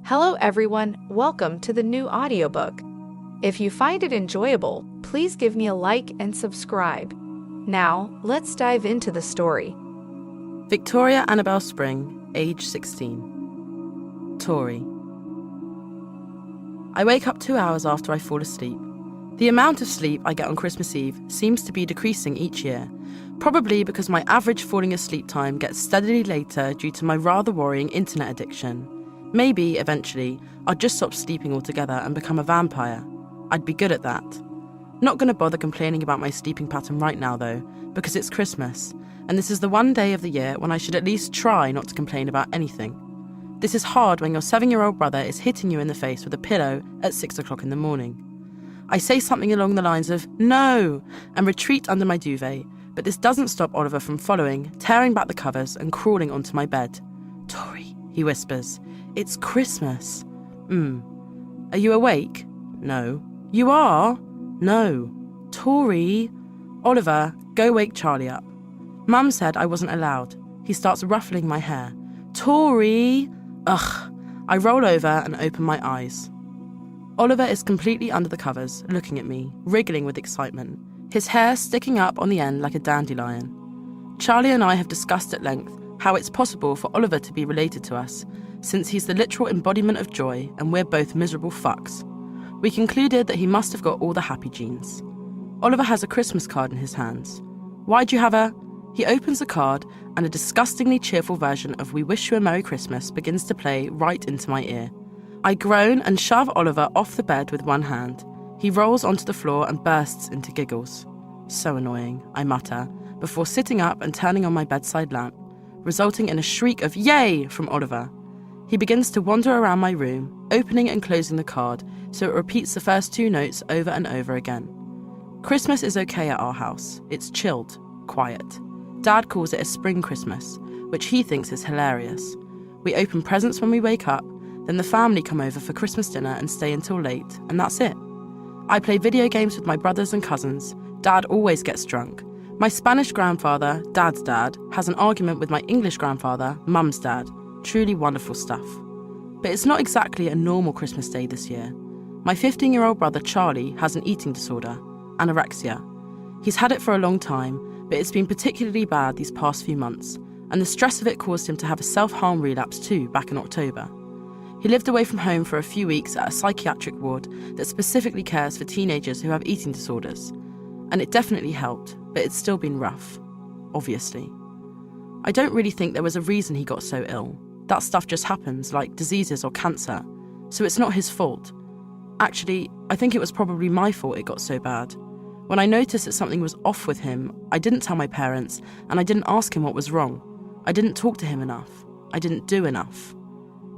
Hello everyone, welcome to the new audiobook. If you find it enjoyable, please give me a like and subscribe. Now, let's dive into the story. Victoria Annabelle Spring, age 16. Tori. I wake up 2 hours after I fall asleep. The amount of sleep I get on Christmas Eve seems to be decreasing each year, probably because my average falling asleep time gets steadily later due to my rather worrying internet addiction. Maybe, eventually, I'll just stop sleeping altogether and become a vampire. I'd be good at that. Not going to bother complaining about my sleeping pattern right now, though, because it's Christmas, and this is the one day of the year when I should at least try not to complain about anything. This is hard when your 7-year-old brother is hitting you in the face with a pillow at 6 o'clock in the morning. I say something along the lines of, "No!" and retreat under my duvet, but this doesn't stop Oliver from following, tearing back the covers and crawling onto my bed. "Tori," he whispers, "it's Christmas." Are you awake? No. You are? No. Tori. Oliver, go wake Charlie up. Mum said I wasn't allowed. He starts ruffling my hair. Tori. Ugh. I roll over and open my eyes. Oliver is completely under the covers, looking at me, wriggling with excitement, his hair sticking up on the end like a dandelion. Charlie and I have discussed at length how it's possible for Oliver to be related to us, since he's the literal embodiment of joy and we're both miserable fucks. We concluded that he must have got all the happy genes. Oliver has a Christmas card in his hands. "Why'd you have a..." He opens the card and a disgustingly cheerful version of "We Wish You a Merry Christmas" begins to play right into my ear. I groan and shove Oliver off the bed with one hand. He rolls onto the floor and bursts into giggles. "So annoying," I mutter, before sitting up and turning on my bedside lamp, resulting in a shriek of "Yay!" from Oliver. He begins to wander around my room, opening and closing the card, so it repeats the first 2 notes over and over again. Christmas is okay at our house. It's chilled, quiet. Dad calls it a spring Christmas, which he thinks is hilarious. We open presents when we wake up, then the family come over for Christmas dinner and stay until late, and that's it. I play video games with my brothers and cousins. Dad always gets drunk. My Spanish grandfather, Dad's dad, has an argument with my English grandfather, Mum's dad. Truly wonderful stuff. But it's not exactly a normal Christmas day this year. My 15-year-old brother Charlie has an eating disorder, anorexia. He's had it for a long time, but it's been particularly bad these past few months, and the stress of it caused him to have a self-harm relapse too back in October. He lived away from home for a few weeks at a psychiatric ward that specifically cares for teenagers who have eating disorders. And it definitely helped, but it's still been rough, obviously. I don't really think there was a reason he got so ill. That stuff just happens, like diseases or cancer, so it's not his fault. Actually, I think it was probably my fault it got so bad. When I noticed that something was off with him, I didn't tell my parents, and I didn't ask him what was wrong. I didn't talk to him enough. I didn't do enough.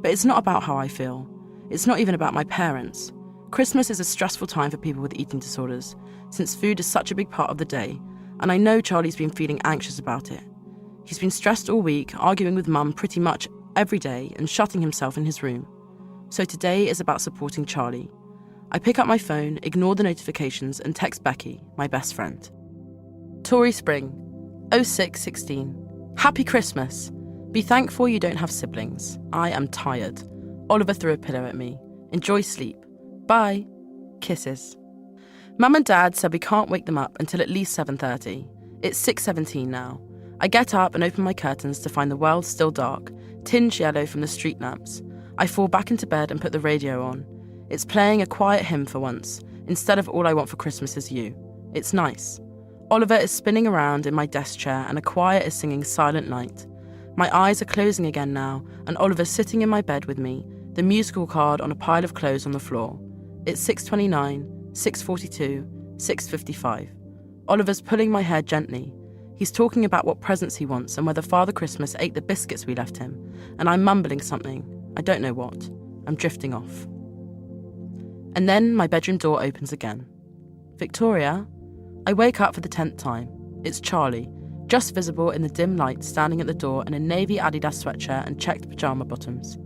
But it's not about how I feel. It's not even about my parents. Christmas is a stressful time for people with eating disorders, since food is such a big part of the day, and I know Charlie's been feeling anxious about it. He's been stressed all week, arguing with Mum pretty much every day and shutting himself in his room. So today is about supporting Charlie. I pick up my phone, ignore the notifications, and text Becky, my best friend. Tori Spring, 0616. Happy Christmas. Be thankful you don't have siblings. I am tired. Oliver threw a pillow at me. Enjoy sleep. Bye. Kisses. Mum and Dad said we can't wake them up until at least 7:30. It's 6:17 now. I get up and open my curtains to find the world still dark, tinged yellow from the street lamps. I fall back into bed and put the radio on. It's playing a quiet hymn for once, instead of All I Want for Christmas Is You. It's nice. Oliver is spinning around in my desk chair and a choir is singing Silent Night. My eyes are closing again now, and Oliver's sitting in my bed with me, the musical card on a pile of clothes on the floor. It's 6:29, 6:42, 6:55. Oliver's pulling my hair gently. He's talking about what presents he wants and whether Father Christmas ate the biscuits we left him, and I'm mumbling something. I don't know what. I'm drifting off. And then my bedroom door opens again. Victoria? I wake up for the 10th time. It's Charlie, just visible in the dim light, standing at the door in a navy Adidas sweatshirt and checked pyjama bottoms.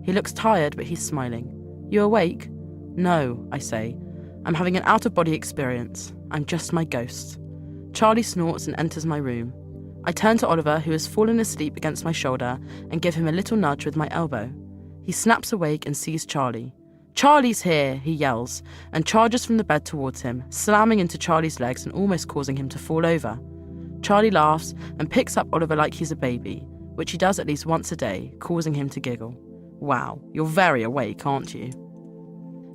He looks tired, but he's smiling. You awake? No, I say. I'm having an out-of-body experience. I'm just my ghost. Charlie snorts and enters my room. I turn to Oliver, who has fallen asleep against my shoulder, and give him a little nudge with my elbow. He snaps awake and sees Charlie. "Charlie's here," he yells, and charges from the bed towards him, slamming into Charlie's legs and almost causing him to fall over. Charlie laughs and picks up Oliver like he's a baby, which he does at least once a day, causing him to giggle. "Wow, you're very awake, aren't you?"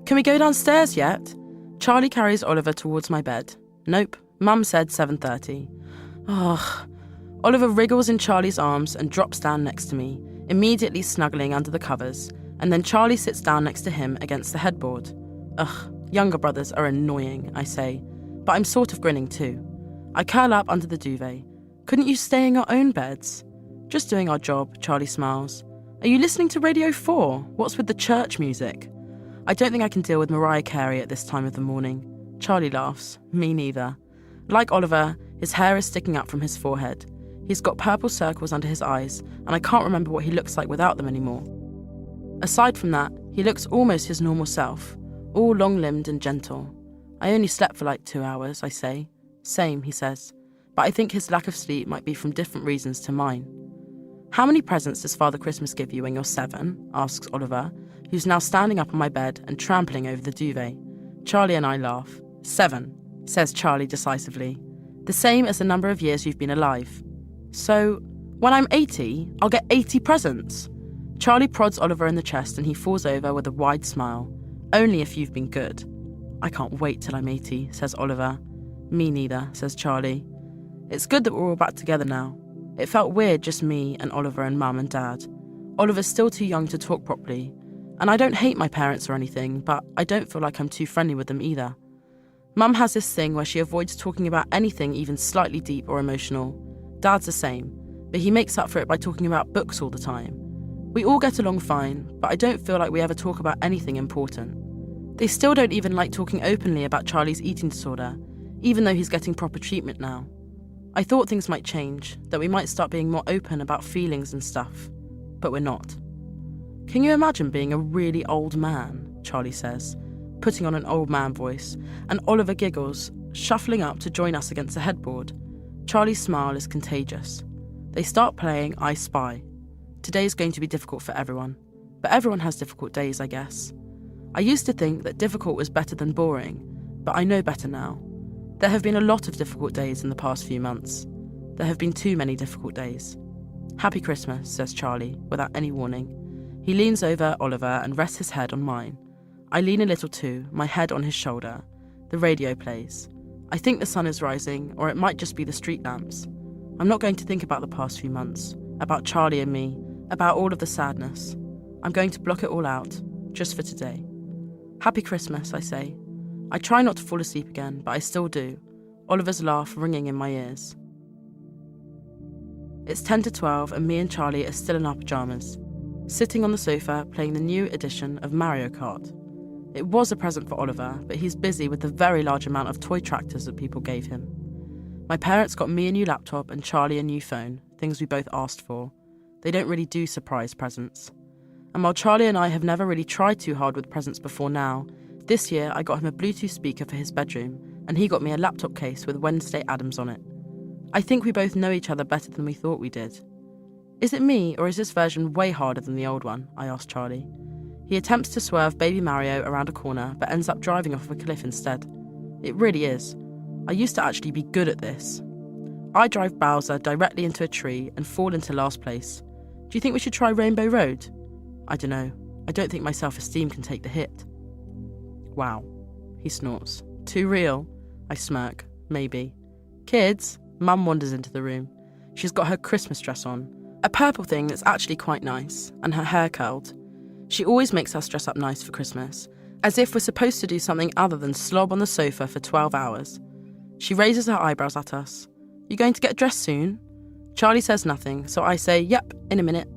"Can we go downstairs yet?" Charlie carries Oliver towards my bed. "Nope, Mum said 7:30. Ugh. Oliver wriggles in Charlie's arms and drops down next to me, immediately snuggling under the covers, and then Charlie sits down next to him against the headboard. Ugh, younger brothers are annoying, I say, but I'm sort of grinning too. I curl up under the duvet. "Couldn't you stay in your own beds?" "Just doing our job," Charlie smiles. "Are you listening to Radio 4? What's with the church music?" "I don't think I can deal with Mariah Carey at this time of the morning." Charlie laughs. "Me neither." Like Oliver, his hair is sticking up from his forehead. He's got purple circles under his eyes, and I can't remember what he looks like without them anymore. Aside from that, he looks almost his normal self, all long-limbed and gentle. "I only slept for like 2 hours," I say. "Same," he says, "but I think his lack of sleep might be from different reasons to mine." "How many presents does Father Christmas give you when you're 7? Asks Oliver, who's now standing up on my bed and trampling over the duvet. Charlie and I laugh. 7, says Charlie decisively. "The same as the number of years you've been alive." "So, when I'm 80, I'll get 80 presents." Charlie prods Oliver in the chest and he falls over with a wide smile. "Only if you've been good." "I can't wait till I'm 80, says Oliver. "Me neither," says Charlie. "It's good that we're all back together now. It felt weird just me and Oliver and Mum and Dad. Oliver's still too young to talk properly, and I don't hate my parents or anything, but I don't feel like I'm too friendly with them either. Mum has this thing where she avoids talking about anything even slightly deep or emotional. Dad's the same, but he makes up for it by talking about books all the time. We all get along fine, but I don't feel like we ever talk about anything important. They still don't even like talking openly about Charlie's eating disorder, even though he's getting proper treatment now. I thought things might change, that we might start being more open about feelings and stuff, but we're not." "Can you imagine being a really old man?" Charlie says, putting on an old man voice, and Oliver giggles, shuffling up to join us against the headboard. Charlie's smile is contagious. They start playing I Spy. Today's going to be difficult for everyone, but everyone has difficult days, I guess. I used to think that difficult was better than boring, but I know better now. There have been a lot of difficult days in the past few months. There have been too many difficult days. "Happy Christmas," says Charlie, without any warning. He leans over Oliver and rests his head on mine. I lean a little too, my head on his shoulder. The radio plays. I think the sun is rising, or it might just be the street lamps. I'm not going to think about the past few months, about Charlie and me, about all of the sadness. I'm going to block it all out, just for today. "Happy Christmas," I say. I try not to fall asleep again, but I still do, Oliver's laugh ringing in my ears. It's 10 to 12 and me and Charlie are still in our pyjamas, sitting on the sofa playing the new edition of Mario Kart. It was a present for Oliver, but he's busy with the very large amount of toy tractors that people gave him. My parents got me a new laptop and Charlie a new phone, things we both asked for. They don't really do surprise presents. And while Charlie and I have never really tried too hard with presents before now, this year I got him a Bluetooth speaker for his bedroom, and he got me a laptop case with Wednesday Addams on it. I think we both know each other better than we thought we did. "Is it me, or is this version way harder than the old one?" I asked Charlie. He attempts to swerve baby Mario around a corner, but ends up driving off a cliff instead. It really is. I used to actually be good at this. I drive Bowser directly into a tree and fall into last place. "Do you think we should try Rainbow Road?" "I don't know. I don't think my self-esteem can take the hit." "Wow," he snorts. "Too real?" I smirk. "Maybe." "Kids?" Mum wanders into the room. She's got her Christmas dress on, a purple thing that's actually quite nice, and her hair curled. She always makes us dress up nice for Christmas, as if we're supposed to do something other than slob on the sofa for 12 hours. She raises her eyebrows at us. "You going to get dressed soon?" Charlie says nothing, so I say, "Yep, in a minute."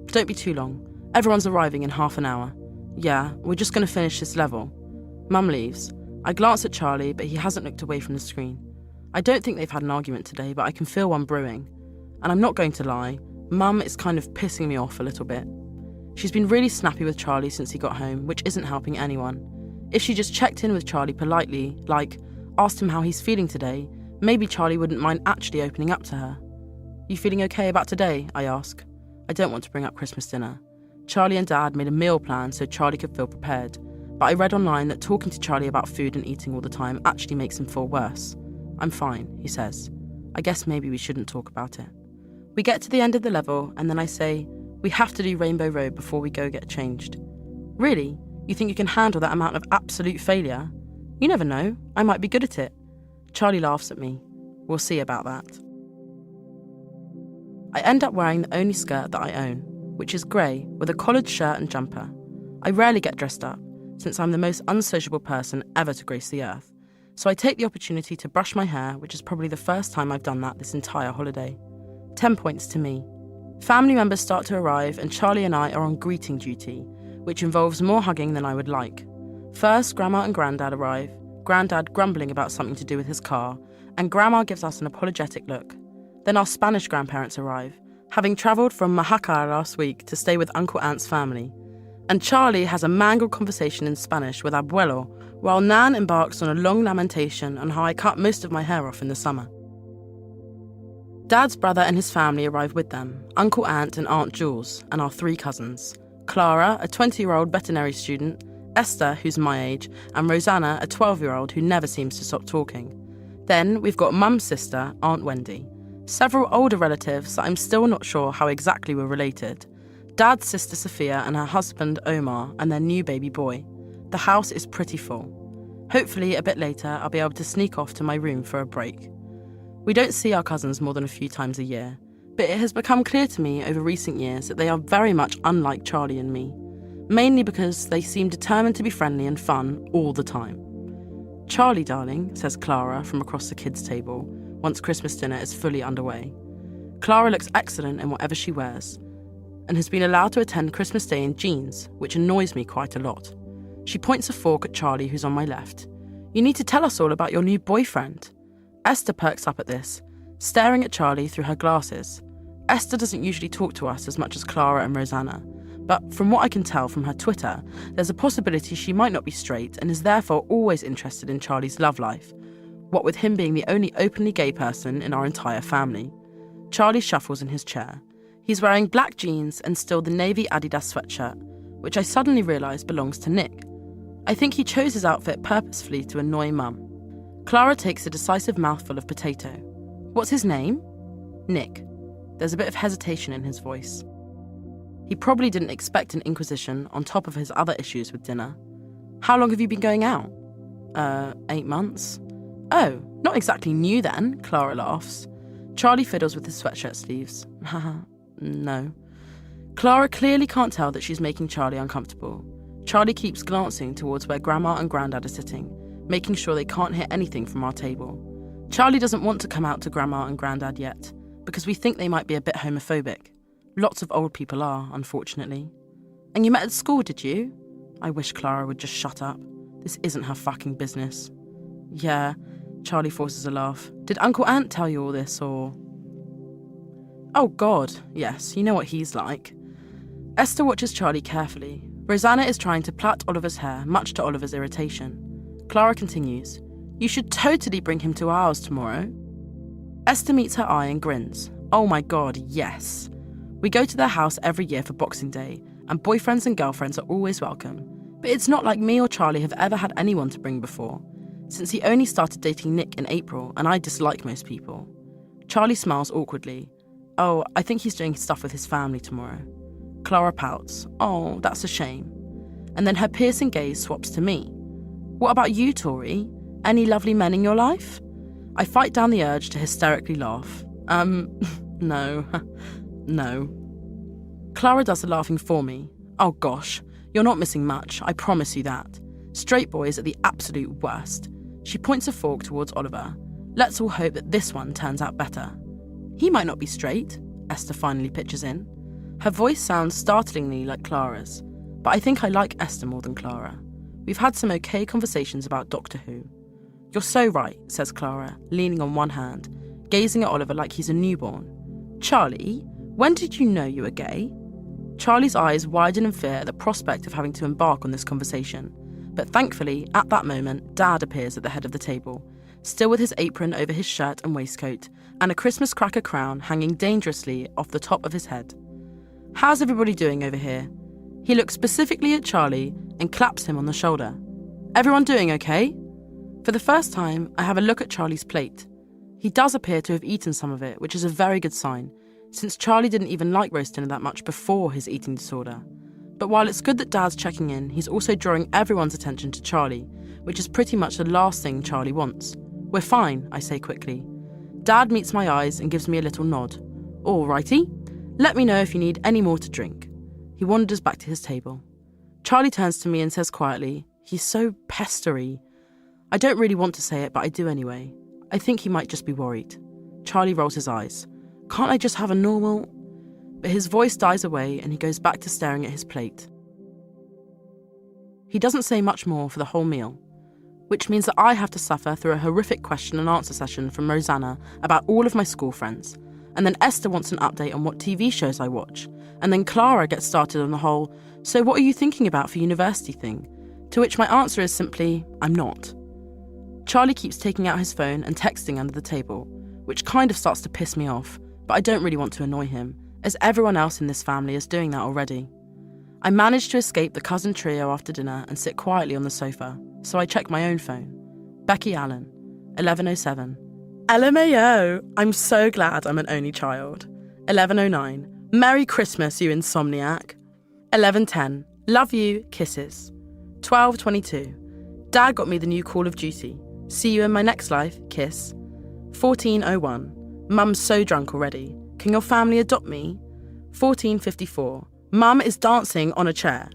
"Don't be too long. Everyone's arriving in half an hour." "Yeah, we're just going to finish this level." Mum leaves. I glance at Charlie, but he hasn't looked away from the screen. I don't think they've had an argument today, but I can feel one brewing. And I'm not going to lie, Mum is kind of pissing me off a little bit. She's been really snappy with Charlie since he got home, which isn't helping anyone. If she just checked in with Charlie politely, like, asked him how he's feeling today, maybe Charlie wouldn't mind actually opening up to her. "You feeling okay about today?" I ask. I don't want to bring up Christmas dinner. Charlie and Dad made a meal plan so Charlie could feel prepared, but I read online that talking to Charlie about food and eating all the time actually makes him feel worse. I'm fine, he says. I guess maybe we shouldn't talk about it. We get to the end of the level, and then I say, we have to do Rainbow Road before we go get changed. Really? You think you can handle that amount of absolute failure? You never know, I might be good at it. Charlie laughs at me. We'll see about that. I end up wearing the only skirt that I own, which is grey with a collared shirt and jumper. I rarely get dressed up, since I'm the most unsociable person ever to grace the earth. So I take the opportunity to brush my hair, which is probably the first time I've done that this entire holiday. 10 points to me. Family members start to arrive and Charlie and I are on greeting duty, which involves more hugging than I would like. First, Grandma and Grandad arrive, Grandad grumbling about something to do with his car, and Grandma gives us an apologetic look. Then our Spanish grandparents arrive, having travelled from Oaxaca last week to stay with Uncle Ant's family. And Charlie has a mangled conversation in Spanish with Abuelo, while Nan embarks on a long lamentation on how I cut most of my hair off in the summer. Dad's brother and his family arrive with them, Uncle Ant and Aunt Jules, and our 3 cousins. Clara, a 20-year-old veterinary student, Esther, who's my age, and Rosanna, a 12-year-old who never seems to stop talking. Then we've got Mum's sister, Aunt Wendy. Several older relatives that I'm still not sure how exactly we're related. Dad's sister Sophia and her husband Omar and their new baby boy. The house is pretty full. Hopefully, a bit later, I'll be able to sneak off to my room for a break. We don't see our cousins more than a few times a year, but it has become clear to me over recent years that they are very much unlike Charlie and me, mainly because they seem determined to be friendly and fun all the time. Charlie, darling, says Clara from across the kids' table, once Christmas dinner is fully underway. Clara looks excellent in whatever she wears, and has been allowed to attend Christmas Day in jeans, which annoys me quite a lot. She points a fork at Charlie, who's on my left. You need to tell us all about your new boyfriend. Esther perks up at this, staring at Charlie through her glasses. Esther doesn't usually talk to us as much as Clara and Rosanna, but from what I can tell from her Twitter, there's a possibility she might not be straight and is therefore always interested in Charlie's love life, what with him being the only openly gay person in our entire family. Charlie shuffles in his chair. He's wearing black jeans and still the navy Adidas sweatshirt, which I suddenly realise belongs to Nick. I think he chose his outfit purposefully to annoy Mum. Clara takes a decisive mouthful of potato. What's his name? Nick. There's a bit of hesitation in his voice. He probably didn't expect an inquisition on top of his other issues with dinner. How long have you been going out? 8 months. Oh, not exactly new then, Clara laughs. Charlie fiddles with his sweatshirt sleeves. Haha, no. Clara clearly can't tell that she's making Charlie uncomfortable. Charlie keeps glancing towards where Grandma and Grandad are sitting, making sure they can't hear anything from our table. Charlie doesn't want to come out to Grandma and Grandad yet, because we think they might be a bit homophobic. Lots of old people are, unfortunately. And you met at school, did you? I wish Clara would just shut up. This isn't her fucking business. Yeah, Charlie forces a laugh. Did Uncle Ant tell you all this, or...? Oh God, yes, you know what he's like. Esther watches Charlie carefully. Rosanna is trying to plait Oliver's hair, much to Oliver's irritation. Clara continues. You should totally bring him to ours tomorrow. Esther meets her eye and grins. Oh my God, yes. We go to their house every year for Boxing Day, and boyfriends and girlfriends are always welcome. But it's not like me or Charlie have ever had anyone to bring before, since he only started dating Nick in April, and I dislike most people. Charlie smiles awkwardly. Oh, I think he's doing stuff with his family tomorrow. Clara pouts. Oh, that's a shame. And then her piercing gaze swaps to me. What about you, Tori? Any lovely men in your life? I fight down the urge to hysterically laugh. No. No. Clara does the laughing for me. Oh gosh, you're not missing much, I promise you that. Straight boys are the absolute worst. She points a fork towards Oliver. Let's all hope that this one turns out better. He might not be straight, Esther finally pitches in. Her voice sounds startlingly like Clara's, but I think I like Esther more than Clara. We've had some okay conversations about Doctor Who. You're so right, says Clara, leaning on one hand, gazing at Oliver like he's a newborn. Charlie, when did you know you were gay? Charlie's eyes widen in fear at the prospect of having to embark on this conversation, but thankfully, at that moment, Dad appears at the head of the table, still with his apron over his shirt and waistcoat, and a Christmas cracker crown hanging dangerously off the top of his head. How's everybody doing over here? He looks specifically at Charlie and claps him on the shoulder. "Everyone doing okay?" For the first time, I have a look at Charlie's plate. He does appear to have eaten some of it, which is a very good sign, since Charlie didn't even like roast dinner that much before his eating disorder. But while it's good that Dad's checking in, he's also drawing everyone's attention to Charlie, which is pretty much the last thing Charlie wants. "We're fine," I say quickly. Dad meets my eyes and gives me a little nod. "All righty. Let me know if you need any more to drink." He wanders back to his table. Charlie turns to me and says quietly, "He's so pestery." I don't really want to say it, but I do anyway. I think he might just be worried. Charlie rolls his eyes. "Can't I just have a normal..." But his voice dies away and he goes back to staring at his plate. He doesn't say much more for the whole meal, which means that I have to suffer through a horrific question and answer session from Rosanna about all of my school friends, and then Esther wants an update on what TV shows I watch, and then Clara gets started on the whole, "So what are you thinking about for university" thing, to which my answer is simply, "I'm not." Charlie keeps taking out his phone and texting under the table, which kind of starts to piss me off, but I don't really want to annoy him, as everyone else in this family is doing that already. I manage to escape the cousin trio after dinner and sit quietly on the sofa, so I check my own phone. Becky Allen, 11:07. LMAO, I'm so glad I'm an only child. 11:09, Merry Christmas, you insomniac. 11:10, love you, kisses. 12:22, Dad got me the new Call of Duty. See you in my next life, kiss. 14:01, Mum's so drunk already. Can your family adopt me? 14:54, Mum is dancing on a chair.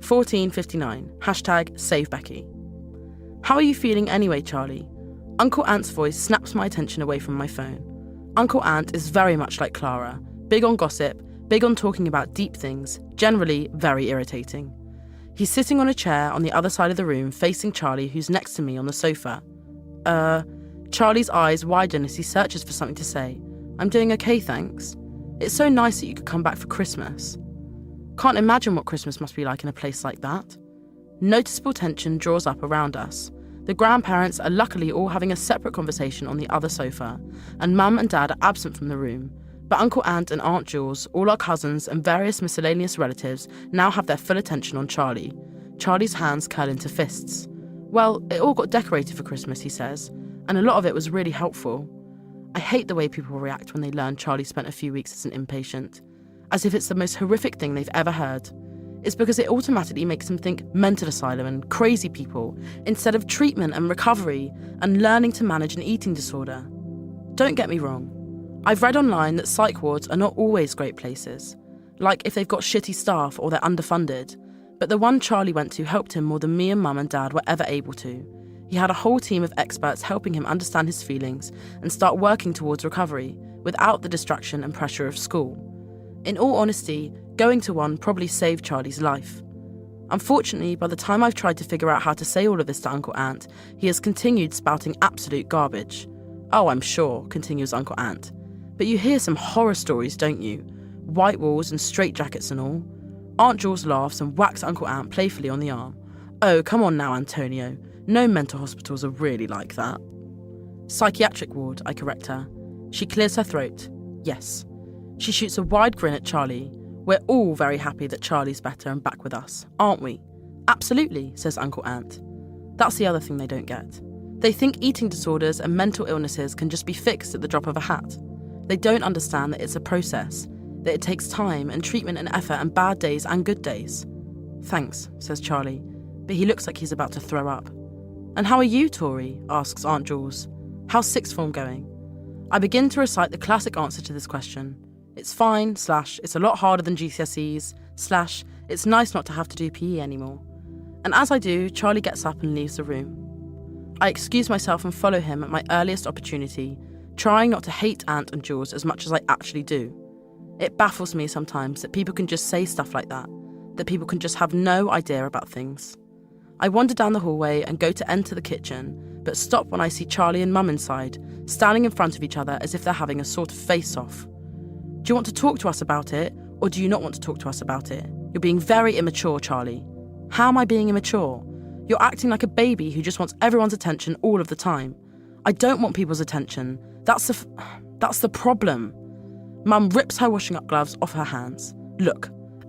14:59, #save Becky. How are you feeling anyway, Charlie? Uncle Ant's voice snaps my attention away from my phone. Uncle Ant is very much like Clara, big on gossip, big on talking about deep things, generally very irritating. He's sitting on a chair on the other side of the room facing Charlie, who's next to me on the sofa. Charlie's eyes widen as he searches for something to say. "I'm doing okay, thanks. It's so nice that you could come back for Christmas." Can't imagine what Christmas must be like in a place like that. Noticeable tension draws up around us. The grandparents are luckily all having a separate conversation on the other sofa, and Mum and Dad are absent from the room. But Uncle Ant and Aunt Jules, all our cousins and various miscellaneous relatives now have their full attention on Charlie. Charlie's hands curl into fists. "Well, it all got decorated for Christmas," he says, "and a lot of it was really helpful." I hate the way people react when they learn Charlie spent a few weeks as an inpatient, as if it's the most horrific thing they've ever heard. It's because it automatically makes them think mental asylum and crazy people, instead of treatment and recovery and learning to manage an eating disorder. Don't get me wrong. I've read online that psych wards are not always great places, like if they've got shitty staff or they're underfunded, but the one Charlie went to helped him more than me and Mum and Dad were ever able to. He had a whole team of experts helping him understand his feelings and start working towards recovery without the distraction and pressure of school. In all honesty, going to one probably saved Charlie's life. Unfortunately, by the time I've tried to figure out how to say all of this to Uncle Ant, he has continued spouting absolute garbage. "Oh, I'm sure," continues Uncle Ant. "But you hear some horror stories, don't you? White walls and straitjackets and all." Aunt Jules laughs and whacks Uncle Ant playfully on the arm. "Oh, come on now, Antonio. No mental hospitals are really like that." "Psychiatric ward," I correct her. She clears her throat. "Yes." She shoots a wide grin at Charlie. "We're all very happy that Charlie's better and back with us, aren't we?" "Absolutely," says Uncle Ant. That's the other thing they don't get. They think eating disorders and mental illnesses can just be fixed at the drop of a hat. They don't understand that it's a process, that it takes time and treatment and effort and bad days and good days. "Thanks," says Charlie, but he looks like he's about to throw up. "And how are you, Tori?" asks Aunt Jules. "How's sixth form going?" I begin to recite the classic answer to this question. It's fine, /it's a lot harder than GCSEs, / it's nice not to have to do PE anymore. And as I do, Charlie gets up and leaves the room. I excuse myself and follow him at my earliest opportunity, trying not to hate Aunt and Jules as much as I actually do. It baffles me sometimes that people can just say stuff like that people can just have no idea about things. I wander down the hallway and go to enter the kitchen, but stop when I see Charlie and Mum inside, standing in front of each other as if they're having a sort of face-off. "Do you want to talk to us about it, or do you not want to talk to us about it? You're being very immature, Charlie." "How am I being immature? You're acting like a baby who just wants everyone's attention all of the time." "I don't want people's attention. That's the problem." Mum rips her washing up gloves off her hands. "Look,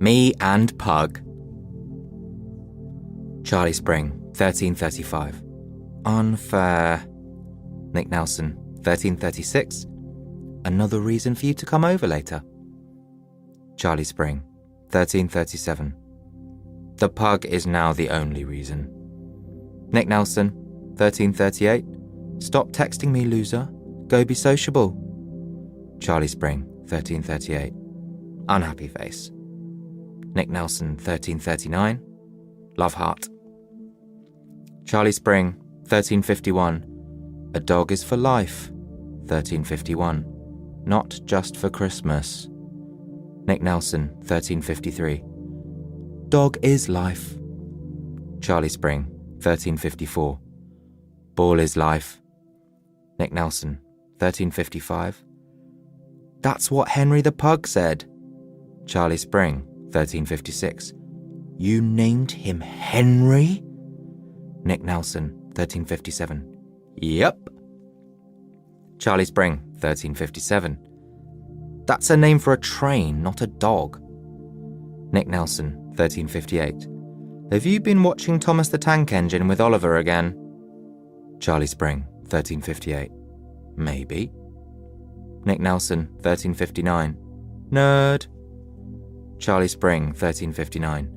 Me and Pug. Charlie Spring, 1335. Unfair. Nick Nelson, 1336. Another reason for you to come over later. Charlie Spring, 1337. The Pug is now the only reason. Nick Nelson, 1338. Stop texting me, loser. Go be sociable. Charlie Spring, 1338. Unhappy face. Nick Nelson, 1339. Love heart. Charlie Spring, 1351. A dog is for life. 1351. Not just for Christmas. Nick Nelson, 1353. Dog is life. Charlie Spring, 1354. Ball is life. Nick Nelson, 1355. That's what Henry the Pug said. Charlie Spring, 1356. You named him Henry? Nick Nelson, 1357. Yep. Charlie Spring, 1357. That's a name for a train, not a dog. Nick Nelson, 1358. Have you been watching Thomas the Tank Engine with Oliver again? Charlie Spring, 1358. Maybe. Nick Nelson, 1359. Nerd. Charlie Spring, 1359.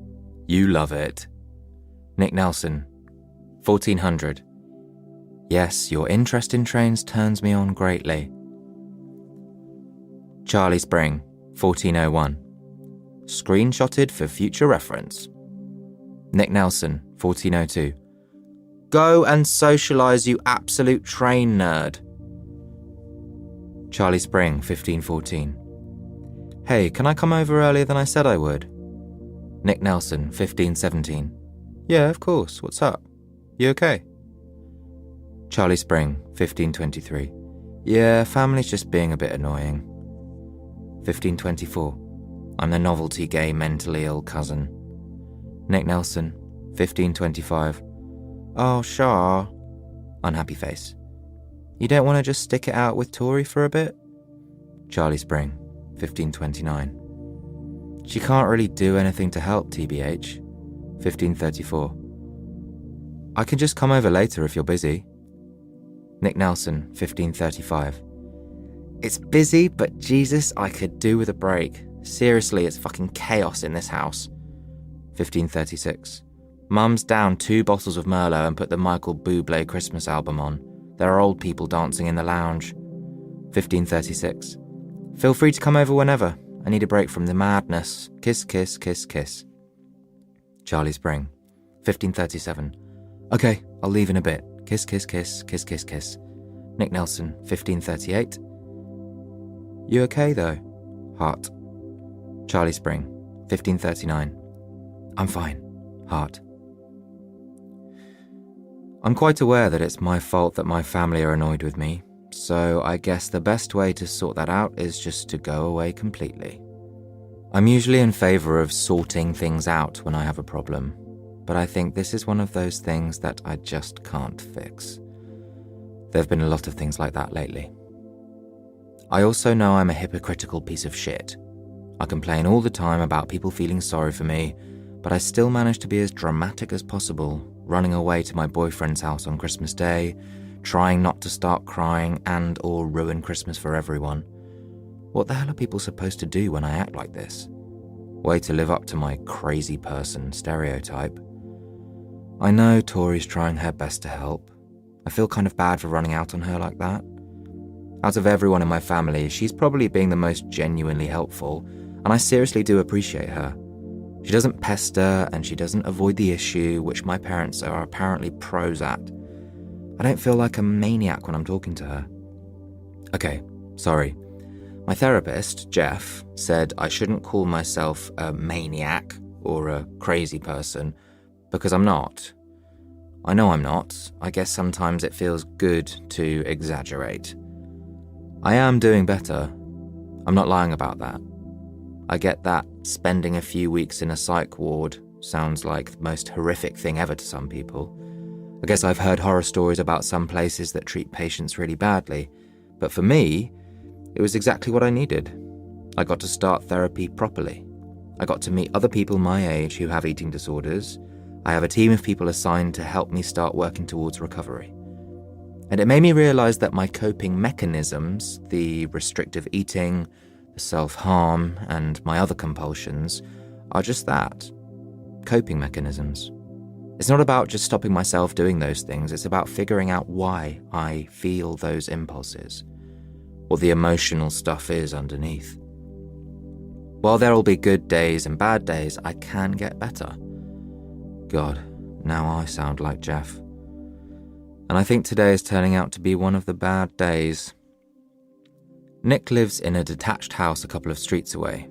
You love it. Nick Nelson, 1400. Yes, your interest in trains turns me on greatly. Charlie Spring, 1401. Screenshotted for future reference. Nick Nelson, 1402. Go and socialise, you absolute train nerd. Charlie Spring, 1514. Hey, can I come over earlier than I said I would? Nick Nelson, 1517. Yeah, of course. What's up? You okay? Charlie Spring, 1523. Yeah, family's just being a bit annoying. 1524. I'm the novelty gay mentally ill cousin. Nick Nelson, 1525. Oh, Shah. Unhappy face. You don't want to just stick it out with Tori for a bit? Charlie Spring, 1529. She can't really do anything to help, TBH. 1534. I can just come over later if you're busy. Nick Nelson, 1535. It's busy, but Jesus, I could do with a break. Seriously, it's fucking chaos in this house. 1536. Mum's down 2 bottles of Merlot and put the Michael Bublé Christmas album on. There are old people dancing in the lounge. 1536. Feel free to come over whenever. I need a break from the madness. Kiss, kiss, kiss, kiss. Charlie Spring, 1537. Okay, I'll leave in a bit. Kiss, kiss, kiss, kiss, kiss, kiss. Nick Nelson, 1538. You okay, though? Heart. Charlie Spring, 1539. I'm fine. Heart. I'm quite aware that it's my fault that my family are annoyed with me, so I guess the best way to sort that out is just to go away completely. I'm usually in favour of sorting things out when I have a problem, but I think this is one of those things that I just can't fix. There have been a lot of things like that lately. I also know I'm a hypocritical piece of shit. I complain all the time about people feeling sorry for me, but I still manage to be as dramatic as possible, running away to my boyfriend's house on Christmas Day, trying not to start crying and or ruin Christmas for everyone. What the hell are people supposed to do when I act like this? Way to live up to my crazy person stereotype. I know Tori's trying her best to help. I feel kind of bad for running out on her like that. Out of everyone in my family, she's probably being the most genuinely helpful, and I seriously do appreciate her. She doesn't pester and she doesn't avoid the issue, which my parents are apparently pros at. I don't feel like a maniac when I'm talking to her. Okay, sorry. My therapist, Jeff, said I shouldn't call myself a maniac or a crazy person, because I'm not. I know I'm not. I guess sometimes it feels good to exaggerate. I am doing better. I'm not lying about that. I get that spending a few weeks in a psych ward sounds like the most horrific thing ever to some people. I guess I've heard horror stories about some places that treat patients really badly, but for me, it was exactly what I needed. I got to start therapy properly. I got to meet other people my age who have eating disorders. I have a team of people assigned to help me start working towards recovery. And it made me realize that my coping mechanisms, the restrictive eating, the self-harm, and my other compulsions, are just that, coping mechanisms. It's not about just stopping myself doing those things, it's about figuring out why I feel those impulses, what the emotional stuff is underneath. While there'll be good days and bad days, I can get better. God, now I sound like Jeff. And I think today is turning out to be one of the bad days. Nick lives in a detached house a couple of streets away.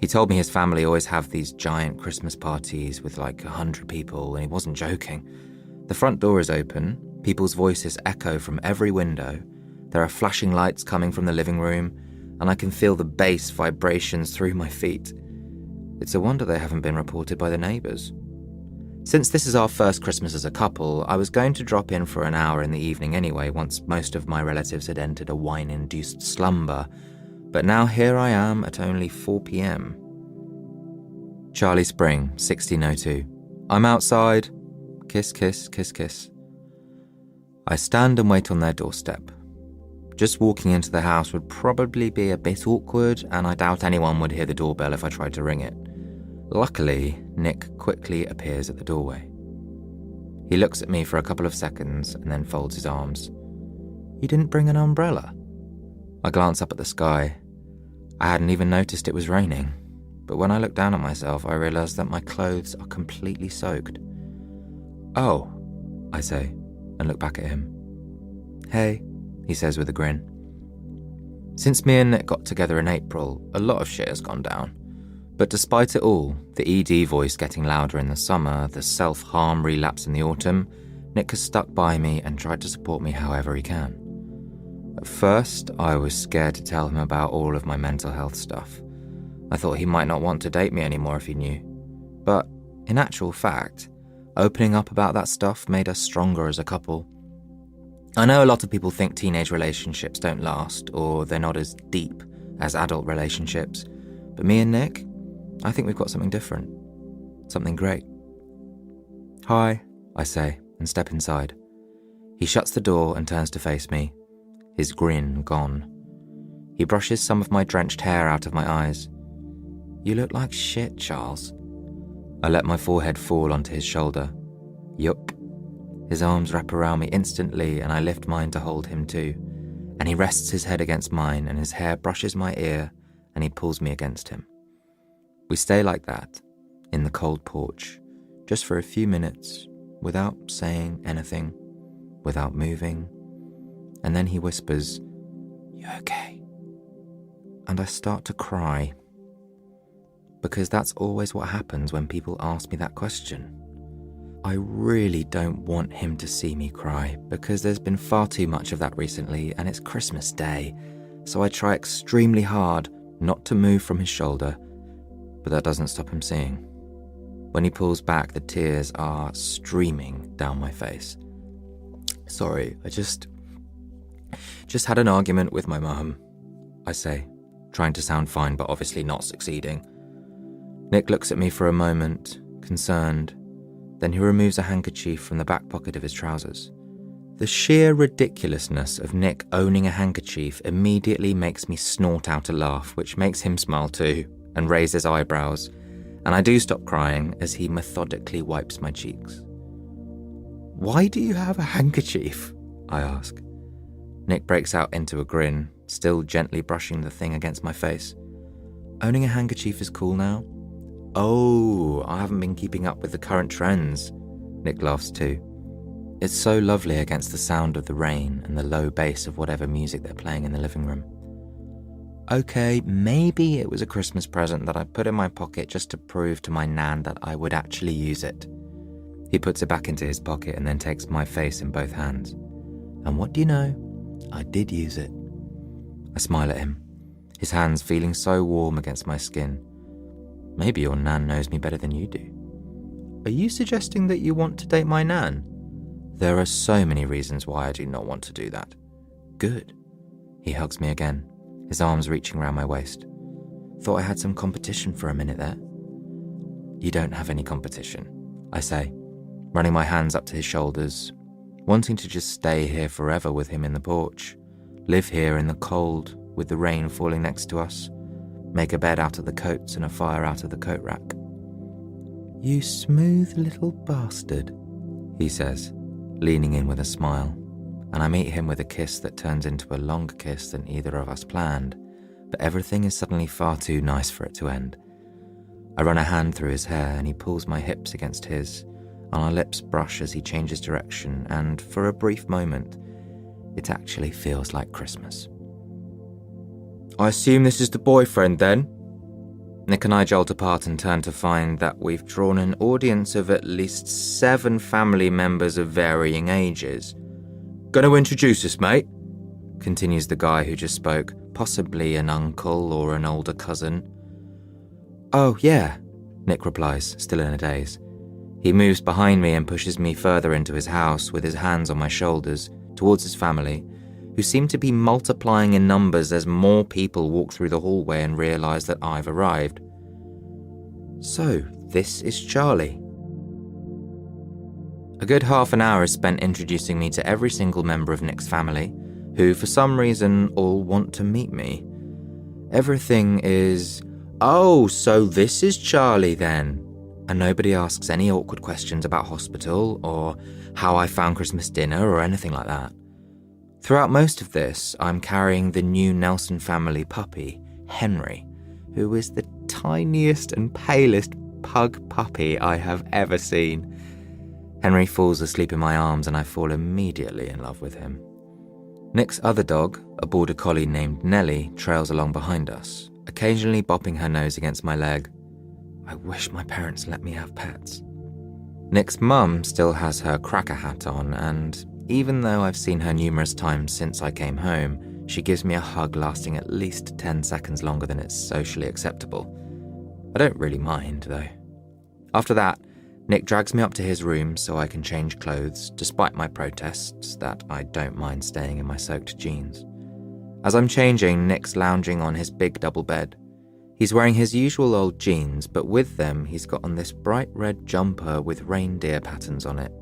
He told me his family always have these giant Christmas parties with like 100 people, and he wasn't joking. The front door is open, people's voices echo from every window, there are flashing lights coming from the living room, and I can feel the bass vibrations through my feet. It's a wonder they haven't been reported by the neighbours. Since this is our first Christmas as a couple, I was going to drop in for an hour in the evening anyway, once most of my relatives had entered a wine-induced slumber, but now here I am at only 4 p.m. Charlie Spring, 1602. I'm outside. Kiss, kiss, kiss, kiss. I stand and wait on their doorstep. Just walking into the house would probably be a bit awkward, and I doubt anyone would hear the doorbell if I tried to ring it. Luckily, Nick quickly appears at the doorway. He looks at me for a couple of seconds and then folds his arms. You didn't bring an umbrella? I glance up at the sky. I hadn't even noticed it was raining, but when I look down at myself, I realise that my clothes are completely soaked. Oh, I say, and look back at him. Hey, he says with a grin. Since me and Nick got together in April, a lot of shit has gone down. But despite it all, the ED voice getting louder in the summer, the self-harm relapse in the autumn, Nick has stuck by me and tried to support me however he can. At first, I was scared to tell him about all of my mental health stuff. I thought he might not want to date me anymore if he knew. But, in actual fact, opening up about that stuff made us stronger as a couple. I know a lot of people think teenage relationships don't last, or they're not as deep as adult relationships, but me and Nick, I think we've got something different. Something great. Hi, I say, and step inside. He shuts the door and turns to face me, his grin gone. He brushes some of my drenched hair out of my eyes. You look like shit, Charles. I let my forehead fall onto his shoulder. Yup. His arms wrap around me instantly and I lift mine to hold him too. And he rests his head against mine and his hair brushes my ear and he pulls me against him. We stay like that, in the cold porch, just for a few minutes, without saying anything, without moving. And then he whispers, You okay? And I start to cry. Because that's always what happens when people ask me that question. I really don't want him to see me cry, because there's been far too much of that recently, and it's Christmas Day, so I try extremely hard not to move from his shoulder, but that doesn't stop him seeing. When he pulls back, the tears are streaming down my face. Sorry, I just had an argument with my mum, I say, trying to sound fine but obviously not succeeding. Nick looks at me for a moment, concerned. Then he removes a handkerchief from the back pocket of his trousers. The sheer ridiculousness of Nick owning a handkerchief immediately makes me snort out a laugh, which makes him smile too, and raise his eyebrows, and I do stop crying as he methodically wipes my cheeks. Why do you have a handkerchief? I ask. Nick breaks out into a grin, still gently brushing the thing against my face. Owning a handkerchief is cool now? Oh, I haven't been keeping up with the current trends. Nick laughs too. It's so lovely against the sound of the rain and the low bass of whatever music they're playing in the living room. Okay, maybe it was a Christmas present that I put in my pocket just to prove to my nan that I would actually use it. He puts it back into his pocket and then takes my face in both hands. And what do you know? I did use it. I smile at him, his hands feeling so warm against my skin. Maybe your nan knows me better than you do. Are you suggesting that you want to date my nan? There are so many reasons why I do not want to do that. Good. He hugs me again, his arms reaching around my waist. Thought I had some competition for a minute there. You don't have any competition, I say, running my hands up to his shoulders, wanting to just stay here forever with him in the porch, live here in the cold with the rain falling next to us, make a bed out of the coats and a fire out of the coat rack. You smooth little bastard, he says, leaning in with a smile, and I meet him with a kiss that turns into a longer kiss than either of us planned, but everything is suddenly far too nice for it to end. I run a hand through his hair and he pulls my hips against his, and our lips brush as he changes direction, and for a brief moment, it actually feels like Christmas. I assume this is the boyfriend then? Nick and I jolt apart and turn to find that we've drawn an audience of at least 7 family members of varying ages. Gonna introduce us, mate? Continues the guy who just spoke, possibly an uncle or an older cousin. Oh, yeah, Nick replies, still in a daze. He moves behind me and pushes me further into his house with his hands on my shoulders, towards his family, who seem to be multiplying in numbers as more people walk through the hallway and realise that I've arrived. So, this is Charlie. A good half an hour is spent introducing me to every single member of Nick's family, who for some reason all want to meet me. Everything is, oh, so this is Charlie then, and nobody asks any awkward questions about hospital or how I found Christmas dinner or anything like that. Throughout most of this, I'm carrying the new Nelson family puppy, Henry, who is the tiniest and palest pug puppy I have ever seen. Henry falls asleep in my arms and I fall immediately in love with him. Nick's other dog, a border collie named Nellie, trails along behind us, occasionally bopping her nose against my leg. I wish my parents let me have pets. Nick's mum still has her cracker hat on, and even though I've seen her numerous times since I came home, she gives me a hug lasting at least 10 seconds longer than it's socially acceptable. I don't really mind, though. After that, Nick drags me up to his room so I can change clothes, despite my protests that I don't mind staying in my soaked jeans. As I'm changing, Nick's lounging on his big double bed. He's wearing his usual old jeans, but with them he's got on this bright red jumper with reindeer patterns on it.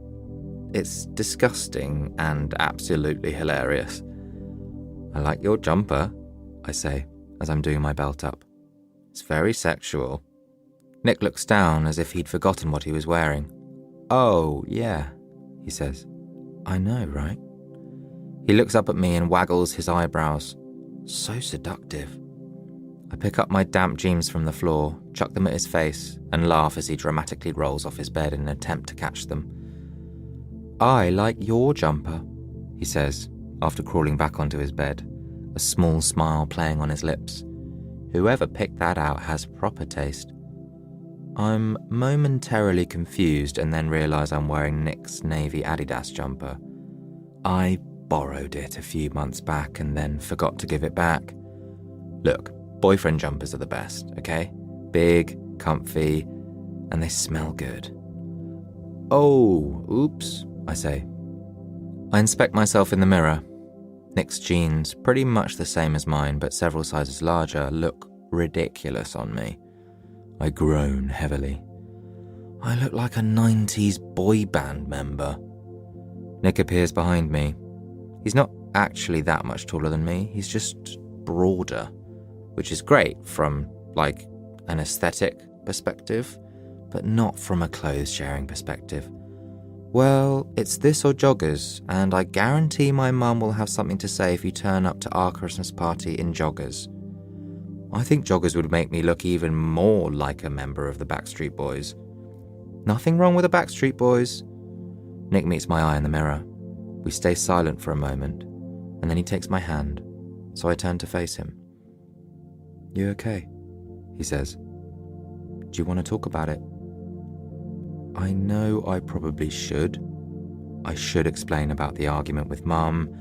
It's disgusting and absolutely hilarious. I like your jumper, I say, as I'm doing my belt up. It's very sexual. Nick looks down as if he'd forgotten what he was wearing. Oh, yeah, he says. I know, right? He looks up at me and waggles his eyebrows. So seductive. I pick up my damp jeans from the floor, chuck them at his face, and laugh as he dramatically rolls off his bed in an attempt to catch them. I like your jumper, he says, after crawling back onto his bed, a small smile playing on his lips. Whoever picked that out has proper taste. I'm momentarily confused and then realise I'm wearing Nick's navy Adidas jumper. I borrowed it a few months back and then forgot to give it back. Look, boyfriend jumpers are the best, okay? Big, comfy, and they smell good. Oh, oops, I say. I inspect myself in the mirror. Nick's jeans, pretty much the same as mine but several sizes larger, look ridiculous on me. I groan heavily. I look like a 90s boy band member. Nick appears behind me. He's not actually that much taller than me, he's just broader, which is great from, like, an aesthetic perspective, but not from a clothes-sharing perspective. Well, it's this or joggers, and I guarantee my mum will have something to say if you turn up to our Christmas party in joggers. I think joggers would make me look even more like a member of the Backstreet Boys. Nothing wrong with the Backstreet Boys. Nick meets my eye in the mirror. We stay silent for a moment, and then he takes my hand, so I turn to face him. You okay? He says. Do you want to talk about it? I know I probably should. I should explain about the argument with Mum,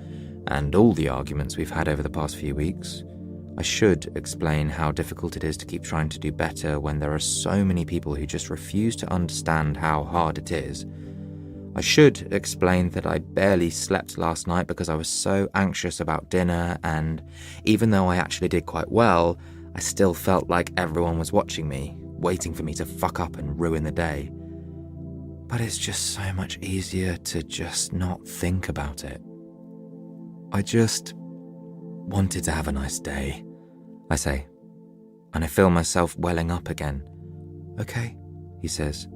and all the arguments we've had over the past few weeks. I should explain how difficult it is to keep trying to do better when there are so many people who just refuse to understand how hard it is. I should explain that I barely slept last night because I was so anxious about dinner, and even though I actually did quite well, I still felt like everyone was watching me, waiting for me to fuck up and ruin the day. But it's just so much easier to just not think about it. I just wanted to have a nice day, I say, and I feel myself welling up again. Okay, he says,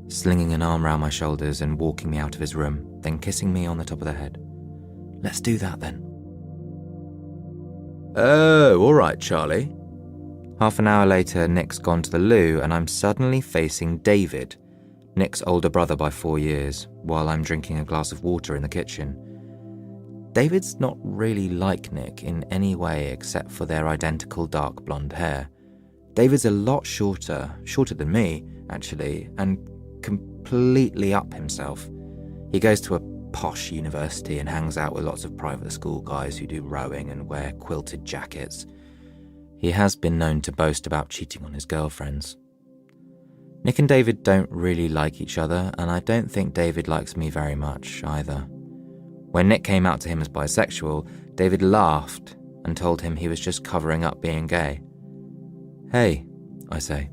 slinging an arm round my shoulders and walking me out of his room, then kissing me on the top of the head. Let's do that then. Oh, all right, Charlie. Half an hour later, Nick's gone to the loo and I'm suddenly facing David, Nick's older brother by 4 years, while I'm drinking a glass of water in the kitchen. David's not really like Nick in any way except for their identical dark blonde hair. David's a lot shorter than me, actually, and completely up himself. He goes to a posh university and hangs out with lots of private school guys who do rowing and wear quilted jackets. He has been known to boast about cheating on his girlfriends. Nick and David don't really like each other, and I don't think David likes me very much either. When Nick came out to him as bisexual, David laughed and told him he was just covering up being gay. Hey, I say.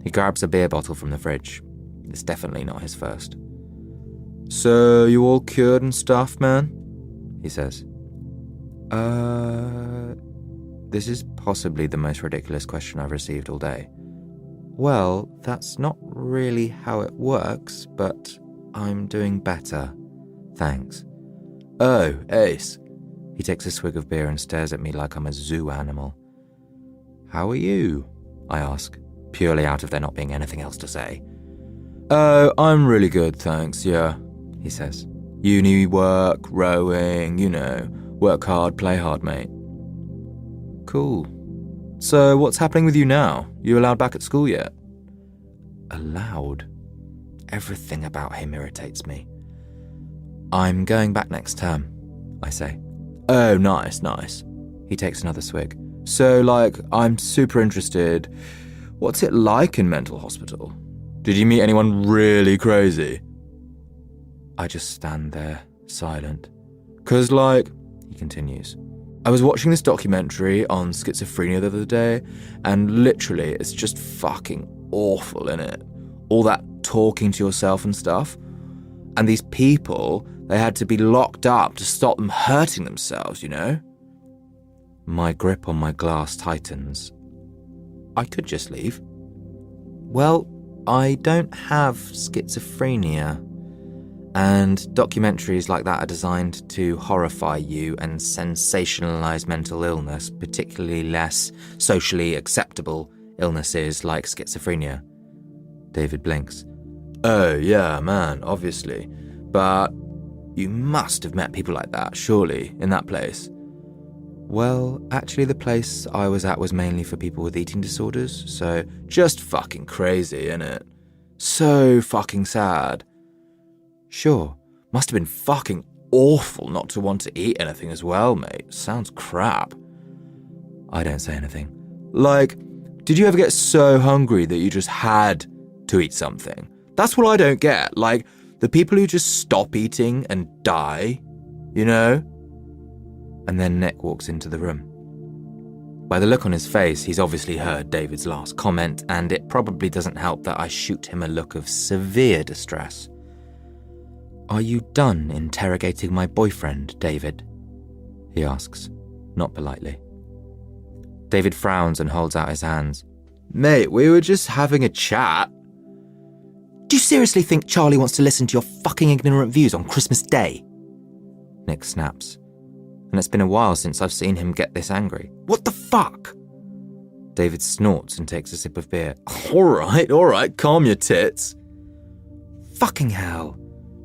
He grabs a beer bottle from the fridge. It's definitely not his first. So, you all cured and stuff, man? He says. This is possibly the most ridiculous question I've received all day. Well, that's not really how it works, but I'm doing better. Thanks. Oh, ace. He takes a swig of beer and stares at me like I'm a zoo animal. How are you? I ask, purely out of there not being anything else to say. Oh, I'm really good, thanks, yeah, he says. Uni work, rowing, work hard, play hard, mate. Cool. So what's happening with you now? You allowed back at school yet? Allowed? Everything about him irritates me. I'm going back next term, I say. Oh, nice. He takes another swig. So, I'm super interested. What's it like in mental hospital? Did you meet anyone really crazy? I just stand there, silent. 'Cause, he continues, I was watching this documentary on schizophrenia the other day, and literally, it's just fucking awful, innit? All that talking to yourself and stuff. And these people, they had to be locked up to stop them hurting themselves, My grip on my glass tightens. I could just leave. Well, I don't have schizophrenia, and documentaries like that are designed to horrify you and sensationalize mental illness, particularly less socially acceptable illnesses like schizophrenia. David blinks. Oh, yeah, man, obviously. But you must have met people like that, surely, in that place. Well, actually the place I was at was mainly for people with eating disorders, so just fucking crazy, innit? So fucking sad. Sure, must have been fucking awful not to want to eat anything as well, mate. Sounds crap. I don't say anything. Did you ever get so hungry that you just had to eat something? That's what I don't get. The people who just stop eating and die, And then Nick walks into the room. By the look on his face, he's obviously heard David's last comment, and it probably doesn't help that I shoot him a look of severe distress. Are you done interrogating my boyfriend, David? He asks, not politely. David frowns and holds out his hands. Mate, we were just having a chat. Do you seriously think Charlie wants to listen to your fucking ignorant views on Christmas Day? Nick snaps. And it's been a while since I've seen him get this angry. What the fuck? David snorts and takes a sip of beer. All right, calm your tits. Fucking hell.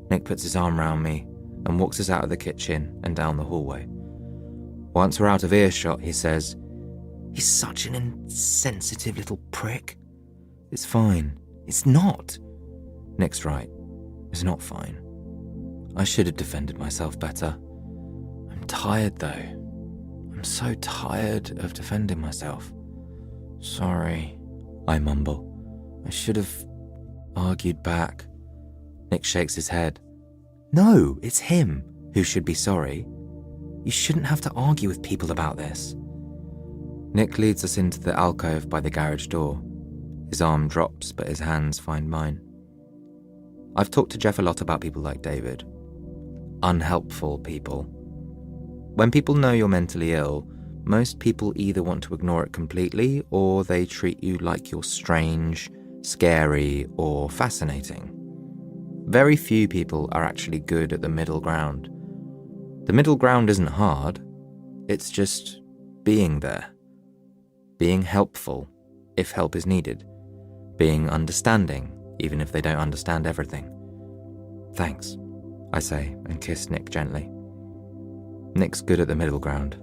Nick puts his arm round me and walks us out of the kitchen and down the hallway. Once we're out of earshot, he says, He's such an insensitive little prick. It's fine. It's not. Nick's right. It's not fine. I should have defended myself better. I'm tired, though. I'm so tired of defending myself. Sorry, I mumble. I should have argued back. Nick shakes his head. No, it's him who should be sorry. You shouldn't have to argue with people about this. Nick leads us into the alcove by the garage door. His arm drops, but his hands find mine. I've talked to Jeff a lot about people like David. Unhelpful people. When people know you're mentally ill, most people either want to ignore it completely or they treat you like you're strange, scary, or fascinating. Very few people are actually good at the middle ground. The middle ground isn't hard. It's just being there. Being helpful, if help is needed. Being understanding, even if they don't understand everything. Thanks, I say, and kiss Nick gently. Nick's good at the middle ground.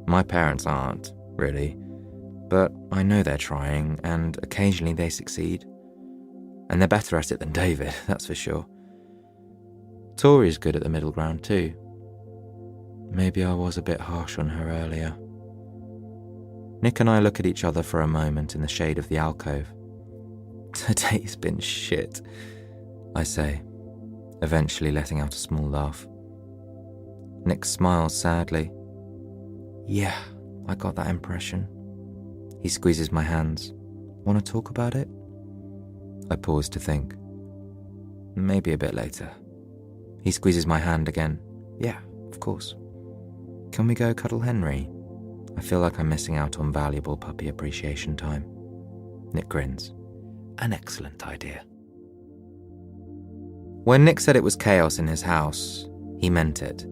My parents aren't, really, but I know they're trying, and occasionally they succeed. And they're better at it than David, that's for sure. Tori's good at the middle ground too. Maybe I was a bit harsh on her earlier. Nick and I look at each other for a moment in the shade of the alcove. Today's been shit, I say, eventually letting out a small laugh. Nick smiles sadly. Yeah, I got that impression. He squeezes my hands. Want to talk about it? I pause to think. Maybe a bit later. He squeezes my hand again. Yeah, of course. Can we go cuddle Henry? I feel like I'm missing out on valuable puppy appreciation time. Nick grins. An excellent idea. When Nick said it was chaos in his house, he meant it.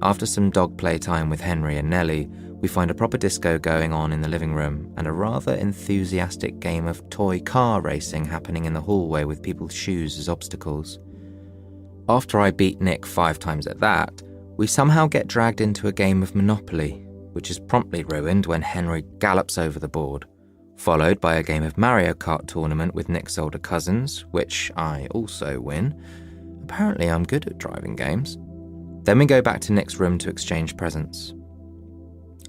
After some dog play time with Henry and Nellie, we find a proper disco going on in the living room and a rather enthusiastic game of toy car racing happening in the hallway with people's shoes as obstacles. After I beat Nick 5 times at that, we somehow get dragged into a game of Monopoly, which is promptly ruined when Henry gallops over the board, followed by a game of Mario Kart tournament with Nick's older cousins, which I also win. Apparently I'm good at driving games. Then we go back to Nick's room to exchange presents.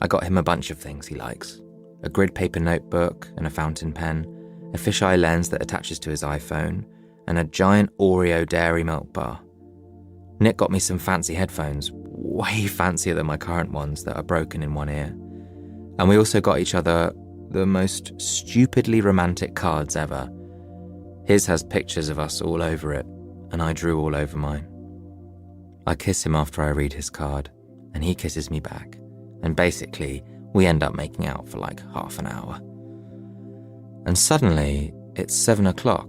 I got him a bunch of things he likes. A grid paper notebook and a fountain pen, a fisheye lens that attaches to his iPhone, and a giant Oreo dairy milk bar. Nick got me some fancy headphones, way fancier than my current ones that are broken in one ear. And we also got each other the most stupidly romantic cards ever. His has pictures of us all over it, and I drew all over mine. I kiss him after I read his card, and he kisses me back, and basically, we end up making out for like half an hour. And suddenly, it's 7 o'clock,